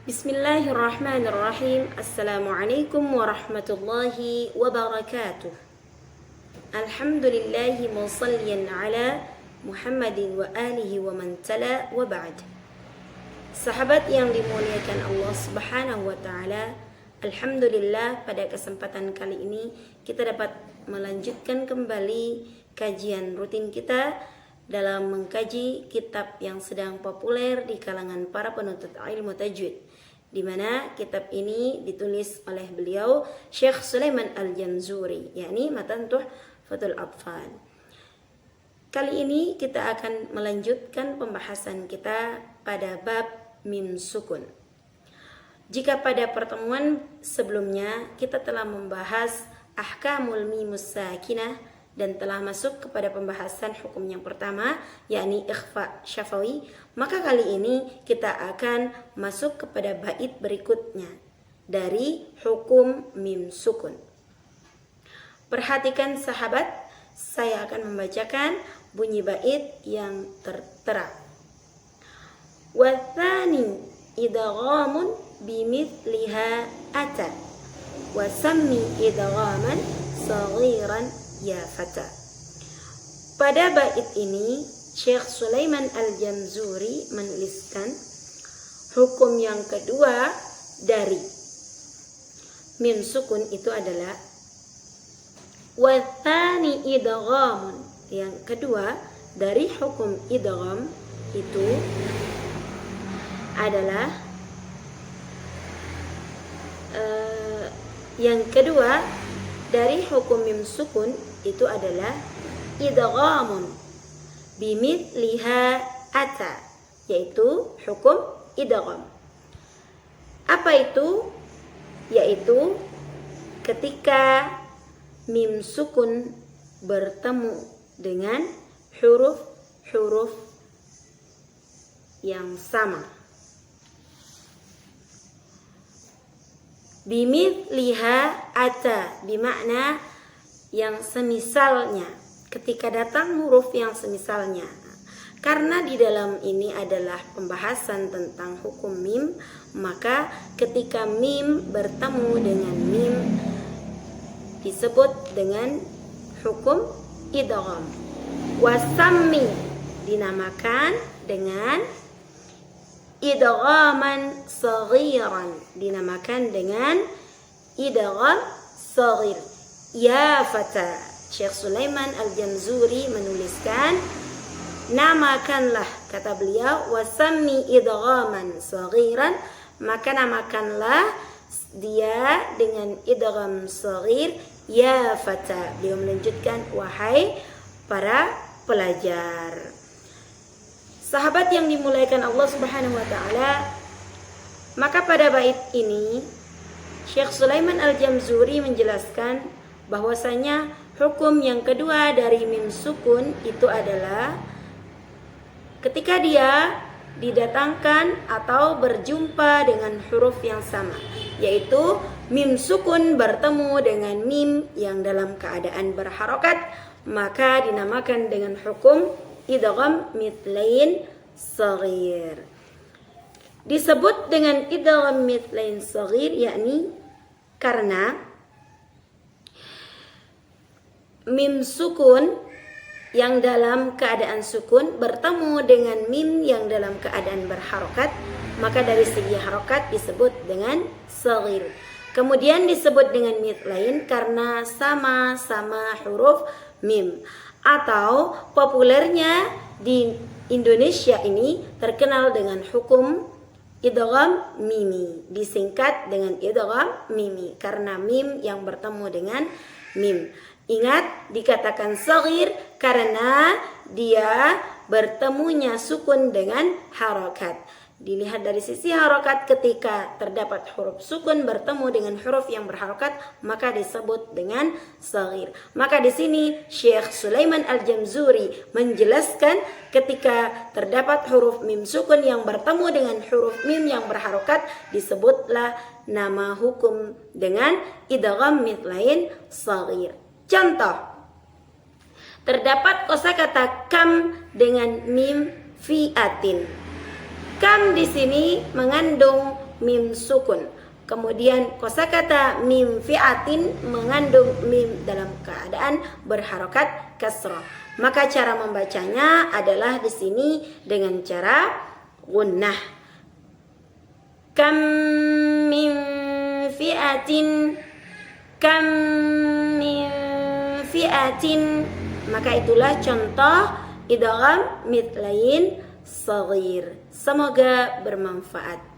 Bismillahirrahmanirrahim. Assalamualaikum warahmatullahi wabarakatuh. Alhamdulillahi musalliyan ala Muhammadin wa alihi wa man tala wa ba'd. Sahabat yang dimuliakan Allah Subhanahu wa taala, alhamdulillah pada kesempatan kali ini kita dapat melanjutkan kembali kajian rutin kita dalam mengkaji kitab yang sedang populer di kalangan para penuntut ilmu tajwid, di mana kitab ini ditulis oleh beliau Syekh Sulaiman Al-Jamzuri, yakni Matan Tuhfatul Atfal. Kali ini kita akan melanjutkan pembahasan kita pada bab mim sukun. Jika pada pertemuan sebelumnya kita telah membahas ahkamul mimus sakinah dan telah masuk kepada pembahasan hukum yang pertama, yakni ikhfa syafawi, maka kali ini kita akan masuk kepada bait berikutnya dari hukum mim sukun. Perhatikan sahabat, saya akan membacakan bunyi bait yang tertera. Wa tsani idghamun bimithliha ata wa sammi idghaman saghiran ya fata. Pada bait ini Syekh Sulaiman Al-Jamzuri menuliskan hukum yang kedua dari mim sukun itu adalah wa tsani idghamun. Yang kedua dari hukum idgham itu adalah yang kedua dari hukum mim sukun itu adalah idghamun bimithliha ata, yaitu hukum idgham. Apa itu? Yaitu ketika mim sukun bertemu dengan huruf-huruf yang sama. Bimithliha ata bimakna yang semisalnya, ketika datang huruf yang semisalnya. Karena di dalam ini adalah pembahasan tentang hukum mim, maka ketika mim bertemu dengan mim disebut dengan hukum idgham. Wasammi dinamakan dengan idghaman saghiran, dinamakan dengan idgham saghir. Ya fata, Syekh Sulaiman Al-Jamzuri menuliskan, namakanlah, kata beliau, wasammi idghaman saghiran, maka namakanlah dia dengan idgham saghir ya fata. Beliau melanjutkan, wahai para pelajar. Sahabat yang dimuliakan Allah Subhanahu wa taala, maka pada bait ini Syekh Sulaiman Al-Jamzuri menjelaskan bahwasanya hukum yang kedua dari mim sukun itu adalah ketika dia didatangkan atau berjumpa dengan huruf yang sama, yaitu mim sukun bertemu dengan mim yang dalam keadaan berharokat, maka dinamakan dengan hukum idgham mithlain saghir. Disebut dengan idgham mithlain saghir yakni karena mim sukun yang dalam keadaan sukun bertemu dengan mim yang dalam keadaan berharokat, maka dari segi harokat disebut dengan saghir. Kemudian disebut dengan mithlain karena sama-sama huruf mim. Atau populernya di Indonesia ini terkenal dengan hukum idgham mimi, disingkat dengan idgham mimi karena mim yang bertemu dengan mim. Ingat, dikatakan saghir karena dia bertemunya sukun dengan harokat. Dilihat dari sisi harokat, ketika terdapat huruf sukun bertemu dengan huruf yang berharokat, maka disebut dengan saghir. Maka di sini Syekh Sulaiman Al-Jamzuri menjelaskan ketika terdapat huruf mim sukun yang bertemu dengan huruf mim yang berharokat, disebutlah nama hukum dengan idgham mithlain saghir. Contoh, terdapat kosakata kam dengan mim fiatin. Kam di sini mengandung mim sukun. Kemudian kosakata mim fi'atin mengandung mim dalam keadaan berharokat kasrah. Maka cara membacanya adalah di sini dengan cara gunnah. Kam min fi'atin, kam min fi'atin. Maka itulah contoh idgham mitlain shaghir. Semoga bermanfaat.